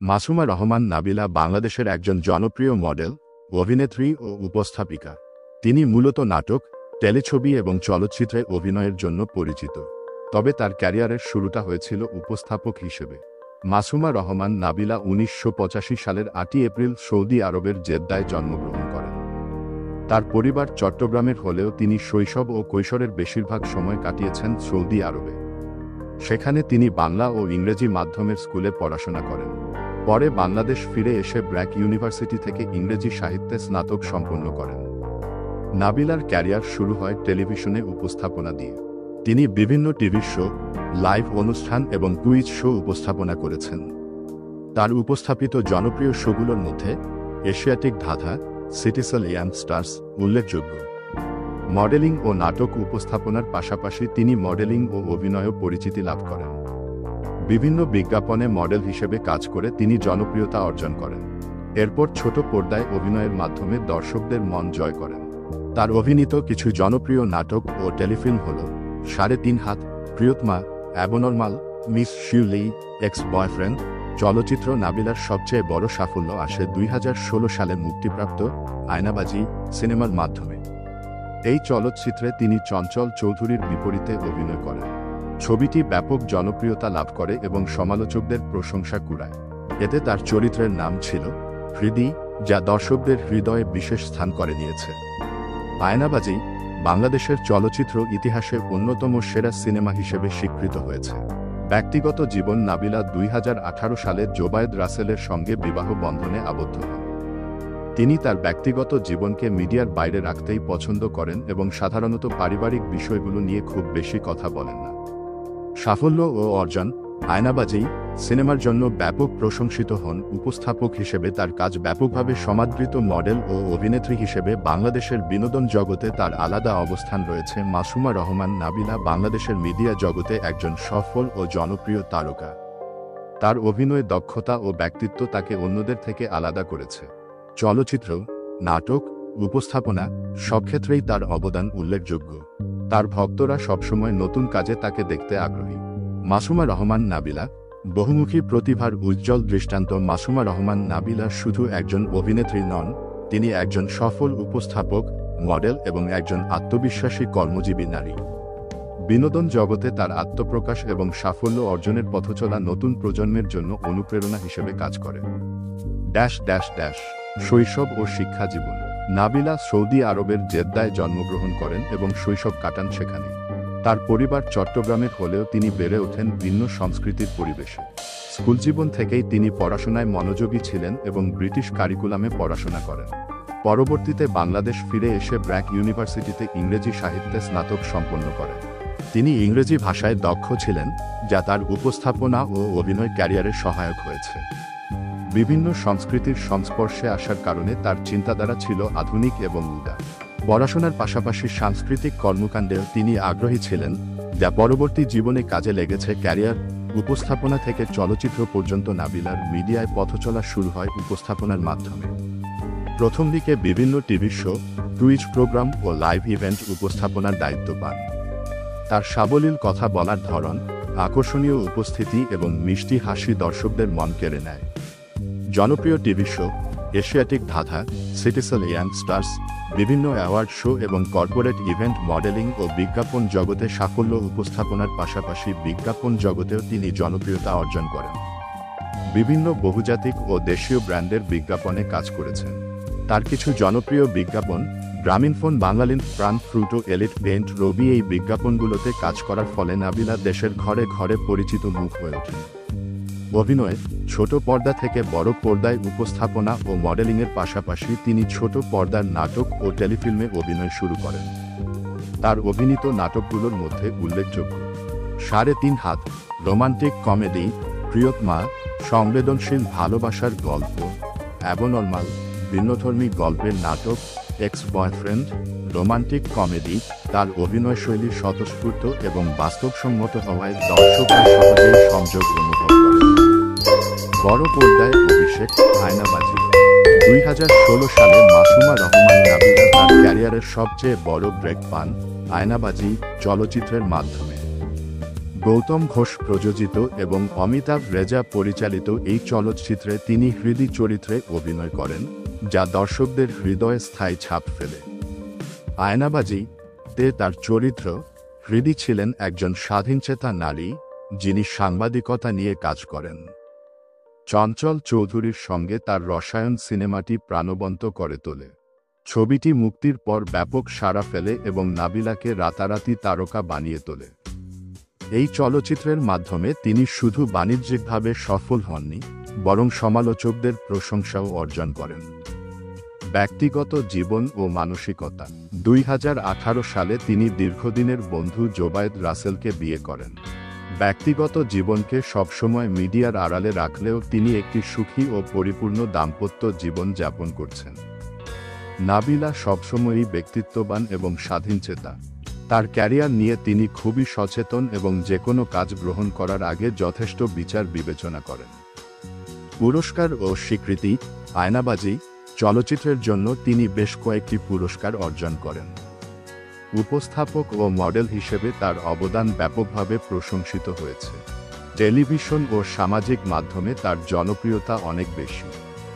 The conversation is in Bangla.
মাসুমা রহমান নাবিলা বাংলাদেশের একজন জনপ্রিয় মডেল, অভিনেত্রী ও উপস্থাপিকা। তিনি মূলত নাটক, টেলিছবি এবং চলচ্চিত্রে অভিনয়ের জন্য পরিচিত। তবে তার ক্যারিয়ারের শুরুটা হয়েছিল উপস্থাপক হিসেবে। মাসুমা রহমান নাবিলা ১৯৮৫ সালের ৮ই এপ্রিল সৌদি আরবের জেদ্দায় জন্মগ্রহণ করেন। তার পরিবার চট্টগ্রামের হলেও তিনি শৈশব ও কৈশোরের বেশিরভাগ সময় কাটিয়েছেন সৌদি আরবে। সেখানে তিনি বাংলা ও ইংরেজি মাধ্যমের স্কুলে পড়াশোনা করেন। পরে বাংলাদেশ ফিরে এসে ব্র্যাক ইউনিভার্সিটি থেকে ইংরেজি সাহিত্যে স্নাতক সম্পন্ন করেন। নাবিলার ক্যারিয়ার শুরু হয় টেলিভিশনে উপস্থাপনা দিয়ে। তিনি বিভিন্ন টিভি শো, লাইভ অনুষ্ঠান এবং কুইজ শো উপস্থাপনা করেছেন। তার উপস্থাপিত জনপ্রিয় শোগুলোর মধ্যে এশিয়াটিক ধাঁধা, সিটিসেল ইয়াংস্টার্স উল্লেখযোগ্য। মডেলিং ও নাটক উপস্থাপনার পাশাপাশি তিনি মডেলিং ও অভিনয়েও পরিচিতি লাভ করেন। বিভিন্ন বিজ্ঞাপনে মডেল হিসেবে কাজ করে তিনি জনপ্রিয়তা অর্জন করেন। এরপর ছোট পর্দায় অভিনয়ের মাধ্যমে দর্শকদের মন জয় করেন। তার অভিনীত কিছু জনপ্রিয় নাটক ও টেলিফিল্ম হল ৩.৫ হাত, প্রিয়তমা, অ্যাবনর্মাল, মিস শিউলি, এক্স বয়ফ্রেন্ড। চলচ্চিত্র নাবিলার সবচেয়ে বড় সাফল্য আসে ২০১৬ সালে মুক্তিপ্রাপ্ত আয়নাবাজি সিনেমার মাধ্যমে। এই চলচ্চিত্রে তিনি চঞ্চল চৌধুরীর বিপরীতে অভিনয় করেন। ছবিটি ব্যাপক জনপ্রিয়তা লাভ করে এবং সমালোচকদের প্রশংসা কুড়ায়। এতে তার চরিত্রের নাম ছিল হৃদি, যা দর্শকদের হৃদয়ে বিশেষ স্থান করে নিয়েছে। আয়নাবাজি বাংলাদেশের চলচ্চিত্র ইতিহাসে অন্যতম সেরা সিনেমা হিসেবে স্বীকৃত হয়েছে। ব্যক্তিগত জীবন নাবিলা ২০১৮ সালে জোবায়েদ রাসেলের সঙ্গে বিবাহ বন্ধনে আবদ্ধ হন। তিনি তার ব্যক্তিগত জীবনকে মিডিয়ার বাইরে রাখতেই পছন্দ করেন এবং সাধারণত পারিবারিক বিষয়গুলো নিয়ে খুব বেশি কথা বলেন না। সাফল্য ও অর্জন আয়নাবাজি সিনেমার জন্য ব্যাপক প্রশংসিত হন। উপস্থাপক হিসেবে তার কাজ ব্যাপকভাবে সমাদৃত। মডেল ও অভিনেত্রী হিসেবে বাংলাদেশের বিনোদন জগতে তার আলাদা অবস্থান রয়েছে। মাসুমা রহমান নাবিলা বাংলাদেশের মিডিয়া জগতে একজন সফল ও জনপ্রিয় তারকা। তার অভিনয় দক্ষতা ও ব্যক্তিত্ব তাকে অন্যদের থেকে আলাদা করেছে। চলচ্চিত্র, নাটক, উপস্থাপনা সব ক্ষেত্রেই তার অবদান উল্লেখযোগ্য। তার ভক্তরা সবসময় নতুন কাজে তাকে দেখতে আগ্রহী। মাসুমা রহমান নাবিলা বহুমুখী প্রতিভার উজ্জ্বল দৃষ্টান্ত। মাসুমা রহমান নাবিলা শুধু একজন অভিনেত্রী নন, তিনি একজন সফল উপস্থাপক, মডেল এবং একজন আত্মবিশ্বাসী কর্মজীবী নারী। বিনোদন জগতে তার আত্মপ্রকাশ এবং সাফল্য অর্জনের পথচলা নতুন প্রজন্মের জন্য অনুপ্রেরণা হিসেবে কাজ করে। শৈশব ও শিক্ষা জীবন নাবিলা সৌদি আরবের জেদ্দায় জন্মগ্রহণ করেন এবং শৈশব কাটান সেখানে। তার পরিবার চট্টগ্রামের হলেও তিনি বেড়ে ওঠেন ভিন্ন সংস্কৃতির পরিবেশে। স্কুল জীবন থেকেই তিনি পড়াশোনায় মনোযোগী ছিলেন এবং ব্রিটিশ কারিকুলামে পড়াশোনা করেন। পরবর্তীতে বাংলাদেশ ফিরে এসে ব্র্যাক ইউনিভার্সিটিতে ইংরেজি সাহিত্যে স্নাতক সম্পন্ন করেন। তিনি ইংরেজি ভাষায় দক্ষ ছিলেন, যা তার উপস্থাপনা ও অভিনয় ক্যারিয়ারে সহায়ক হয়েছে। বিভিন্ন সংস্কৃতির সংস্পর্শে আসার কারণে তার চিন্তাধারা ছিল আধুনিক এবং উদার। পড়াশোনার পাশাপাশি সাংস্কৃতিক কর্মকাণ্ডেও তিনি আগ্রহী ছিলেন, যা পরবর্তী জীবনে কাজে লেগেছে। ক্যারিয়ার উপস্থাপনা থেকে চলচ্চিত্র পর্যন্ত নাবিলার মিডিয়ায় পথচলা শুরু হয় উপস্থাপনার মাধ্যমে। প্রথম দিকে বিভিন্ন টিভি শো, কুইজ প্রোগ্রাম ও লাইভ ইভেন্ট উপস্থাপনার দায়িত্ব পান। তার সাবলীল কথা বলার ধরন, আকর্ষণীয় উপস্থিতি এবং মিষ্টি হাসি দর্শকদের মন কেড়ে নেয়। জনপ্রিয় টিভি শো, এশিয়াটিক ধাঁধা, সিটিসেল ইয়াংস্টার্স, বিভিন্ন অ্যাওয়ার্ড শো এবং কর্পোরেট ইভেন্ট, মডেলিং ও বিজ্ঞাপন জগতে সাফল্য। উপস্থাপনার পাশাপাশি বিজ্ঞাপন জগতেও তিনি জনপ্রিয়তা অর্জন করেন। বিভিন্ন বহুজাতিক ও দেশীয় ব্র্যান্ডের বিজ্ঞাপনে কাজ করেছেন। তার কিছু জনপ্রিয় বিজ্ঞাপন গ্রামীণফোন, বাংলালিন, প্রাণ ফ্রুটো, এলিট পেইন্ট, রবি এই বিজ্ঞাপনগুলোতে কাজ করার ফলে নাবিলা দেশের ঘরে ঘরে পরিচিত মুখ হয়ে ওঠেন। অভিনয় ছোট পর্দা থেকে বড় পর্দায় উপস্থাপনা ও মডেলিংয়ের পাশাপাশি তিনি ছোট পর্দার নাটক ও টেলিফিল্মে অভিনয় শুরু করেন। তার অভিনীত নাটকগুলোর মধ্যে উল্লেখযোগ্য ৩.৫ হাত, রোমান্টিক কমেডি, প্রিয়তমা, সংবেদনশীল ভালোবাসার গল্প, অ্যাবনর্মাল, ভিন্নধর্মী গল্পের নাটক, এক্স বয়ফ্রেন্ড। রোমান্টিক কমেডি তার অভিনয়শৈলী স্বতঃস্ফূর্ত এবং বাস্তবসম্মত হওয়ায় দর্শকরা সহজেই সংযোগ অনুভব করে। বড় পর্দায় অভিষেক আয়নাবাজি ২০১৬ সালে মাসুমা রহমান নাবিলা তার ক্যারিয়ারের সবচেয়ে বড় ব্রেক পান আয়নাবাজি চলচ্চিত্রের মাধ্যমে। গৌতম ঘোষ প্রযোজিত এবং অমিতাভ রেজা পরিচালিত এই চলচ্চিত্রে তিনি হৃদি চরিত্রে অভিনয় করেন, যা দর্শকদের হৃদয়ে স্থায়ী ছাপ ফেলে। আয়নাবাজি তে তার চরিত্র হৃদি ছিলেন একজন স্বাধীনচেতা নারী, যিনি সাংবাদিকতা নিয়ে কাজ করেন। চঞ্চল চৌধুরীর সঙ্গে তার রসায়ন সিনেমাটি প্রাণবন্ত করে তোলে। ছবিটি মুক্তির পর ব্যাপক সাড়া ফেলে এবং নাবিলাকে রাতারাতি তারকা বানিয়ে তোলে। এই চলচ্চিত্রের মাধ্যমে তিনি শুধু বাণিজ্যিকভাবে সফল হননি, বরং সমালোচকদের প্রশংসাও অর্জন করেন। ব্যক্তিগত জীবন ও মানসিকতা। 2018 সালে তিনি দীর্ঘদিনের বন্ধু জোবায়েদ রাসেলকে বিয়ে করেন। ব্যক্তিগত জীবনকে সবসময় মিডিয়ার আড়ালে রাখলেও তিনি একটি সুখী ও পরিপূর্ণ দাম্পত্য জীবন যাপন করছেন। নাবিলা সবসময়ই ব্যক্তিত্ববান এবং স্বাধীনচেতা। তার ক্যারিয়ার নিয়ে তিনি খুবই সচেতন এবং যেকোনো কাজ গ্রহণ করার আগে যথেষ্ট বিচার বিবেচনা করেন। পুরস্কার ও স্বীকৃতি। আয়নাবাজি চলচ্চিত্রের জন্য তিনি বেশ কয়েকটি পুরস্কার অর্জন করেন। উপস্থাপক ও মডেল হিসেবে তার অবদান ব্যাপকভাবে প্রশংসিত হয়েছে। টেলিভিশন ও সামাজিক মাধ্যমে তার জনপ্রিয়তা অনেক বেশি।